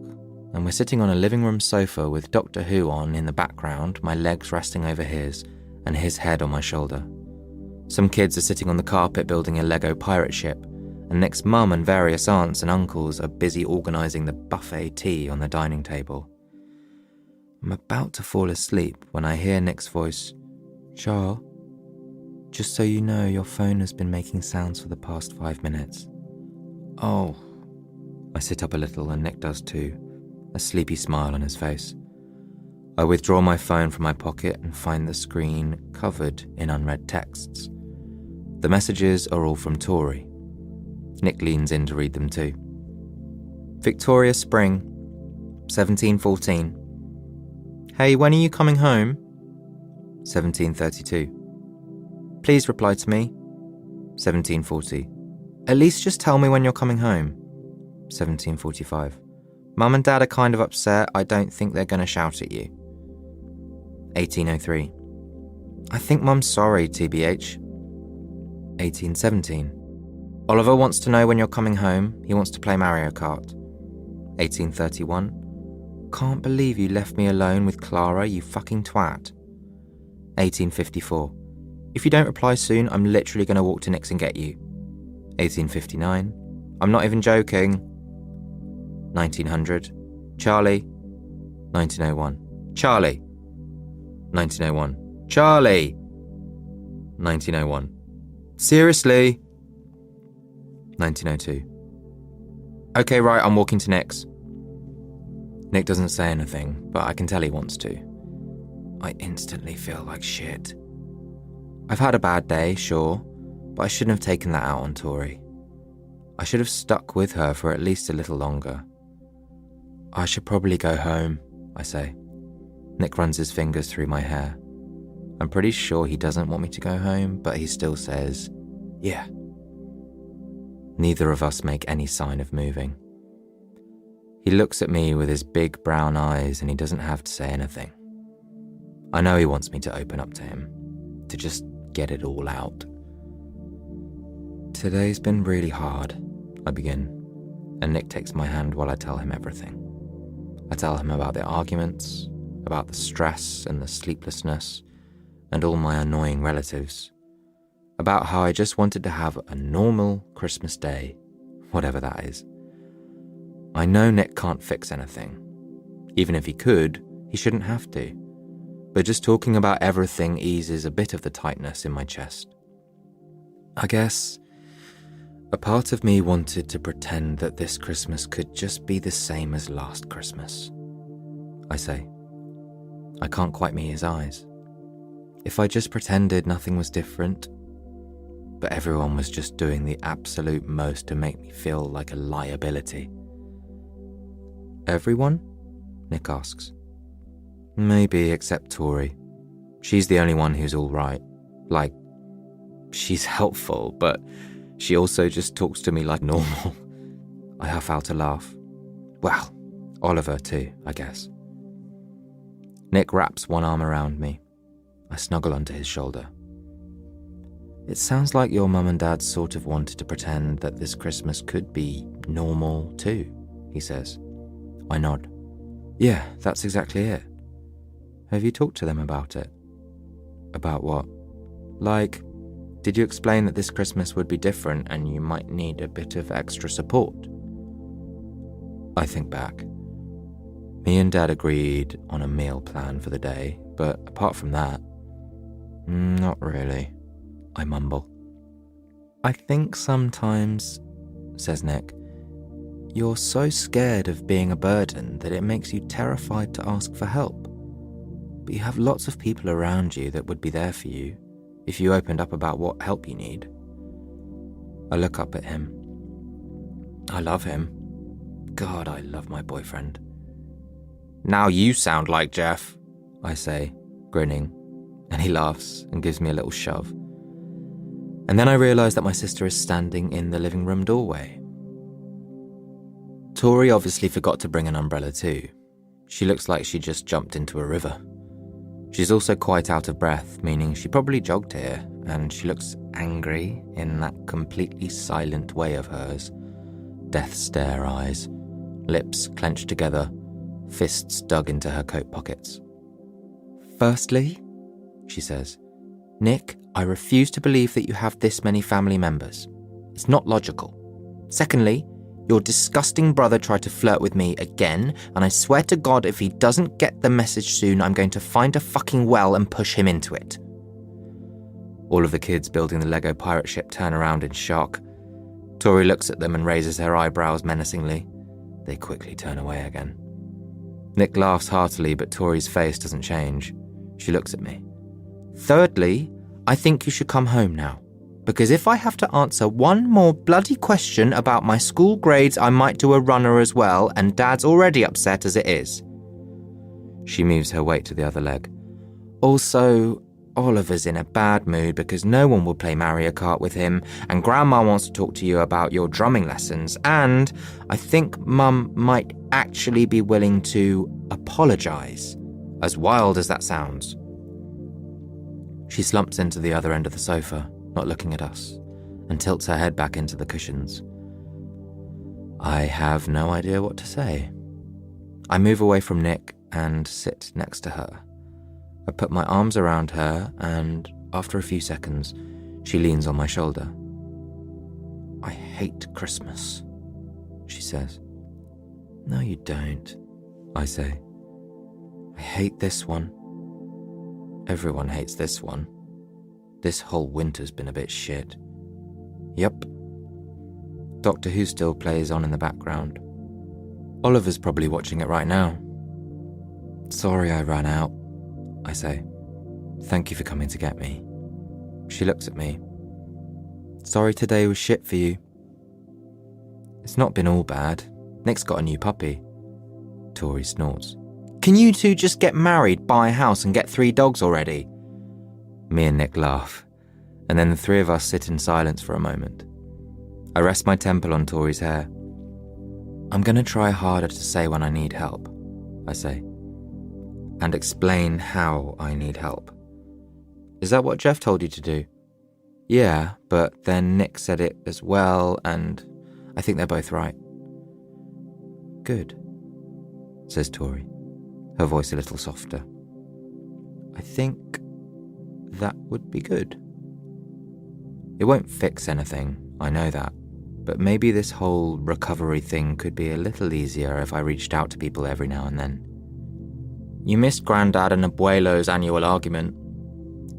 and we're sitting on a living room sofa with Doctor Who on in the background, my legs resting over his, and his head on my shoulder. Some kids are sitting on the carpet building a Lego pirate ship, and Nick's mum and various aunts and uncles are busy organising the buffet tea on the dining table. I'm about to fall asleep when I hear Nick's voice. Charles, just so you know, your phone has been making sounds for the past 5 minutes. Oh. I sit up a little and Nick does too, a sleepy smile on his face. I withdraw my phone from my pocket and find the screen covered in unread texts. The messages are all from Tori. Nick leans in to read them too. Victoria Spring, 1714. Hey, when are you coming home? 1732. Please reply to me. 1740. At least just tell me when you're coming home. 1745. Mum and Dad are kind of upset. I don't think they're going to shout at you. 1803. I think Mum's sorry, TBH. 1817. Oliver wants to know when you're coming home. He wants to play Mario Kart. 1831. Can't believe you left me alone with Clara, you fucking twat. 1854. If you don't reply soon, I'm literally going to walk to Nick's and get you. 1859. I'm not even joking. 1900. Charlie. 1901. Charlie. 1901. Charlie. 1901. Seriously. 1902. Okay, right, I'm walking to Nick's. Nick doesn't say anything, but I can tell he wants to. I instantly feel like shit. I've had a bad day, sure, but I shouldn't have taken that out on Tori. I should have stuck with her for at least a little longer. I should probably go home, I say. Nick runs his fingers through my hair. I'm pretty sure he doesn't want me to go home, but he still says, yeah. Neither of us make any sign of moving. He looks at me with his big brown eyes and he doesn't have to say anything. I know he wants me to open up to him, to just get it all out. Today's been really hard, I begin, and Nick takes my hand while I tell him everything. I tell him about the arguments, about the stress and the sleeplessness, and all my annoying relatives, about how I just wanted to have a normal Christmas day, whatever that is. I know Nick can't fix anything. Even if he could, he shouldn't have to. But just talking about everything eases a bit of the tightness in my chest. I guess a part of me wanted to pretend that this Christmas could just be the same as last Christmas. I say. I can't quite meet his eyes. If I just pretended nothing was different, but everyone was just doing the absolute most to make me feel like a liability. Everyone? Nick asks. Maybe except Tori. She's the only one who's all right. Like, she's helpful, but she also just talks to me like normal. I huff out a laugh. Well, Oliver too, I guess. Nick wraps one arm around me. I snuggle onto his shoulder. It sounds like your mum and dad sort of wanted to pretend that this Christmas could be normal too, he says. I nod. Yeah, that's exactly it. Have you talked to them about it? About what? Like, did you explain that this Christmas would be different and you might need a bit of extra support? I think back. Me and Dad agreed on a meal plan for the day, but apart from that, not really, I mumble. I think sometimes, says Nick, you're so scared of being a burden that it makes you terrified to ask for help. But you have lots of people around you that would be there for you if you opened up about what help you need. I look up at him. I love him. God, I love my boyfriend. Now you sound like Jeff, I say, grinning, and he laughs and gives me a little shove. And then I realise that my sister is standing in the living room doorway. Tori obviously forgot to bring an umbrella too. She looks like she just jumped into a river. She's also quite out of breath, meaning she probably jogged here, and she looks angry in that completely silent way of hers. Death stare eyes, lips clenched together, fists dug into her coat pockets. Firstly, she says, Nick, I refuse to believe that you have this many family members. It's not logical. Secondly, your disgusting brother tried to flirt with me again, and I swear to God if he doesn't get the message soon, I'm going to find a fucking well and push him into it. All of the kids building the Lego pirate ship turn around in shock. Tori looks at them and raises her eyebrows menacingly. They quickly turn away again. Nick laughs heartily, but Tori's face doesn't change. She looks at me. Thirdly, I think you should come home now. Because if I have to answer one more bloody question about my school grades, I might do a runner as well, and Dad's already upset as it is. She moves her weight to the other leg. Also, Oliver's in a bad mood because no one will play Mario Kart with him, and Grandma wants to talk to you about your drumming lessons, and I think Mum might actually be willing to apologise, as wild as that sounds. She slumps into the other end of the sofa, not looking at us, and tilts her head back into the cushions. I have no idea what to say. I move away from Nick and sit next to her. I put my arms around her and, after a few seconds, she leans on my shoulder. I hate Christmas, she says. No, you don't, I say. I hate this one. Everyone hates this one. This whole winter's been a bit shit. Yup. Doctor Who still plays on in the background. Oliver's probably watching it right now. Sorry I ran out, I say. Thank you for coming to get me. She looks at me. Sorry today was shit for you. It's not been all bad. Nick's got a new puppy. Tori snorts. Can you two just get married, buy a house and get 3 dogs already? Me and Nick laugh, and then the 3 of us sit in silence for a moment. I rest my temple on Tori's hair. I'm going to try harder to say when I need help, I say, and explain how I need help. Is that what Jeff told you to do? Yeah, but then Nick said it as well, and I think they're both right. Good, says Tori, her voice a little softer. I think that would be good. It won't fix anything, I know that, but maybe this whole recovery thing could be a little easier if I reached out to people every now and then. You missed Grandad and Abuelo's annual argument,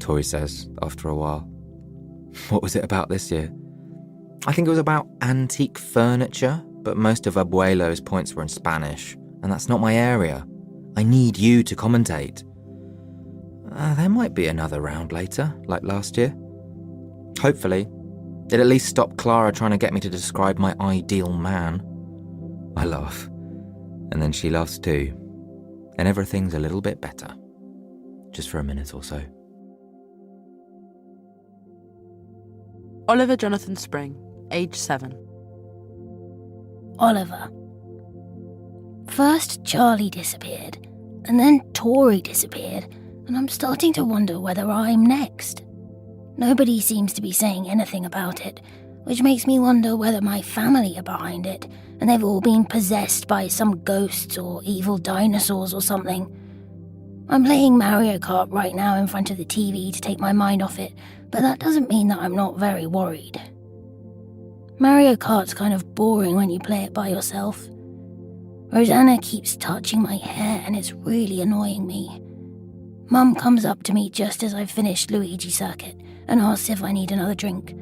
Tori says after a while. What was it about this year? I think it was about antique furniture, but most of Abuelo's points were in Spanish, and that's not my area. I need you to commentate. There might be another round later, like last year. Hopefully. It at least stopped Clara trying to get me to describe my ideal man. I laugh, and then she laughs too, and everything's a little bit better. Just for a minute or so. Oliver Jonathan Spring, age 7. Oliver. First Charlie disappeared, and then Tori disappeared, and I'm starting to wonder whether I'm next. Nobody seems to be saying anything about it, which makes me wonder whether my family are behind it, and they've all been possessed by some ghosts or evil dinosaurs or something. I'm playing Mario Kart right now in front of the TV to take my mind off it, but that doesn't mean that I'm not very worried. Mario Kart's kind of boring when you play it by yourself. Rosanna keeps touching my hair and it's really annoying me. Mum comes up to me just as I've finished Luigi Circuit and asks if I need another drink.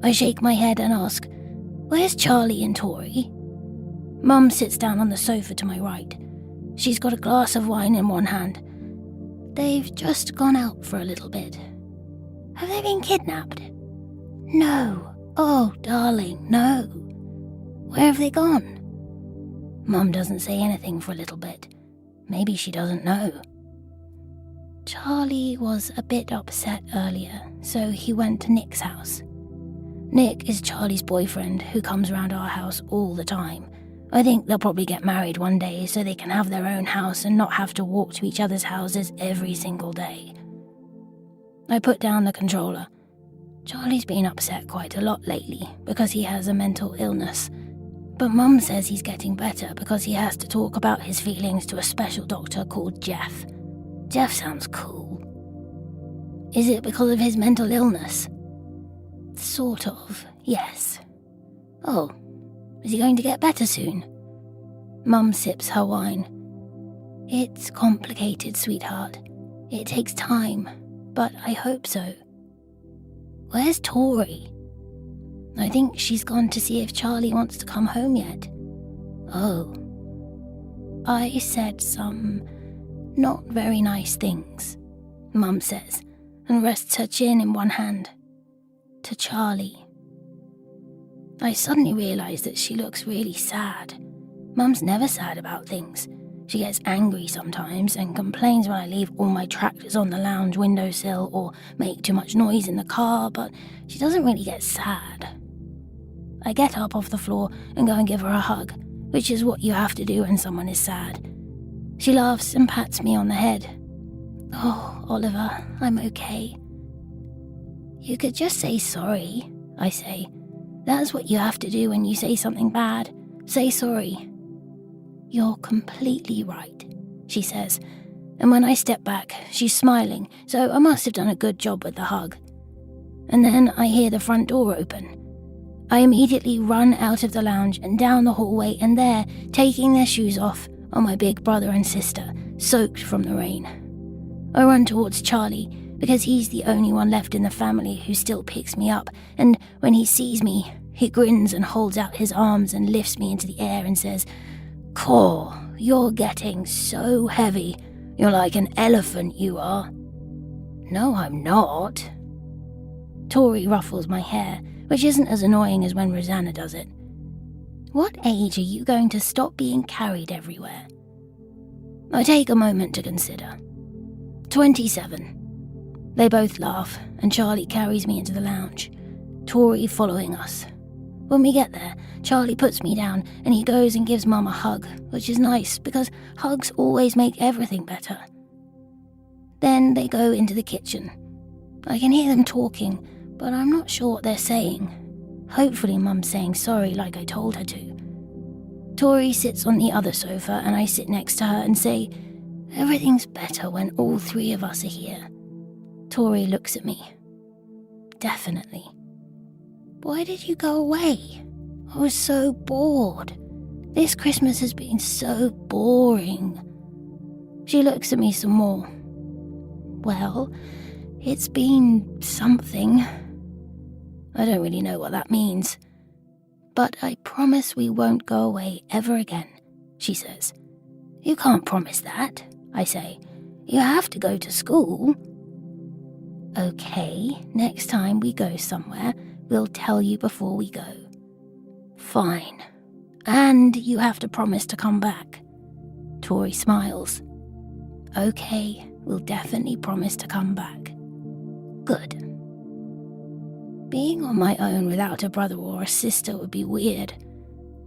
I shake my head and ask, "Where's Charlie and Tori?" Mum sits down on the sofa to my right. She's got a glass of wine in one hand. They've just gone out for a little bit. Have they been kidnapped? No. Oh, darling, no. Where have they gone? Mum doesn't say anything for a little bit. Maybe she doesn't know. Charlie was a bit upset earlier, so he went to Nick's house. Nick is Charlie's boyfriend who comes around our house all the time. I think they'll probably get married one day so they can have their own house and not have to walk to each other's houses every single day. I put down the controller. Charlie's been upset quite a lot lately because he has a mental illness. But Mum says he's getting better because he has to talk about his feelings to a special doctor called Jeff. Jeff sounds cool. Is it because of his mental illness? Sort of, yes. Oh, is he going to get better soon? Mum sips her wine. It's complicated, sweetheart. It takes time, but I hope so. Where's Tori? I think she's gone to see if Charlie wants to come home yet. Oh. I said some not very nice things, Mum says, and rests her chin in one hand. To Charlie. I suddenly realise that she looks really sad. Mum's never sad about things. She gets angry sometimes and complains when I leave all my tractors on the lounge windowsill or make too much noise in the car, but she doesn't really get sad. I get up off the floor and go and give her a hug, which is what you have to do when someone is sad. She laughs and pats me on the head. Oh, Oliver, I'm okay. You could just say sorry, I say. That's what you have to do when you say something bad. Say sorry. You're completely right, she says, and when I step back, she's smiling, so I must have done a good job with the hug. And then I hear the front door open. I immediately run out of the lounge and down the hallway, and there, taking their shoes off, are my big brother and sister, soaked from the rain. I run towards Charlie, because he's the only one left in the family who still picks me up, and when he sees me, he grins and holds out his arms and lifts me into the air and says, "Core, you're getting so heavy. You're like an elephant, you are." No, I'm not. Tori ruffles my hair, which isn't as annoying as when Rosanna does it. What age are you going to stop being carried everywhere? I take a moment to consider. 27. They both laugh, and Charlie carries me into the lounge, Tori following us. When we get there, Charlie puts me down and he goes and gives Mum a hug, which is nice because hugs always make everything better. Then they go into the kitchen. I can hear them talking, but I'm not sure what they're saying. Hopefully Mum's saying sorry like I told her to. Tori sits on the other sofa and I sit next to her and say, "Everything's better when all three of us are here." Tori looks at me. "Definitely." "Why did you go away?" "I was so bored. This Christmas has been so boring." She looks at me some more. "Well, it's been something." I don't really know what that means. "But I promise we won't go away ever again," she says. "You can't promise that," I say. "You have to go to school." "Okay, next time we go somewhere, we'll tell you before we go." "Fine. And you have to promise to come back." Tori smiles. "Okay, we'll definitely promise to come back." Good. Being on my own without a brother or a sister would be weird.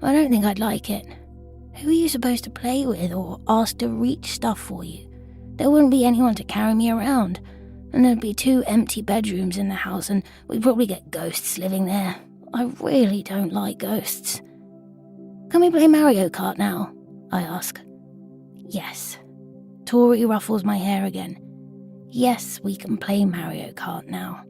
I don't think I'd like it. Who are you supposed to play with or ask to reach stuff for you? There wouldn't be anyone to carry me around, and there'd be 2 empty bedrooms in the house, and we'd probably get ghosts living there. I really don't like ghosts. "Can we play Mario Kart now?" I ask. "Yes." Tori ruffles my hair again. "Yes, we can play Mario Kart now."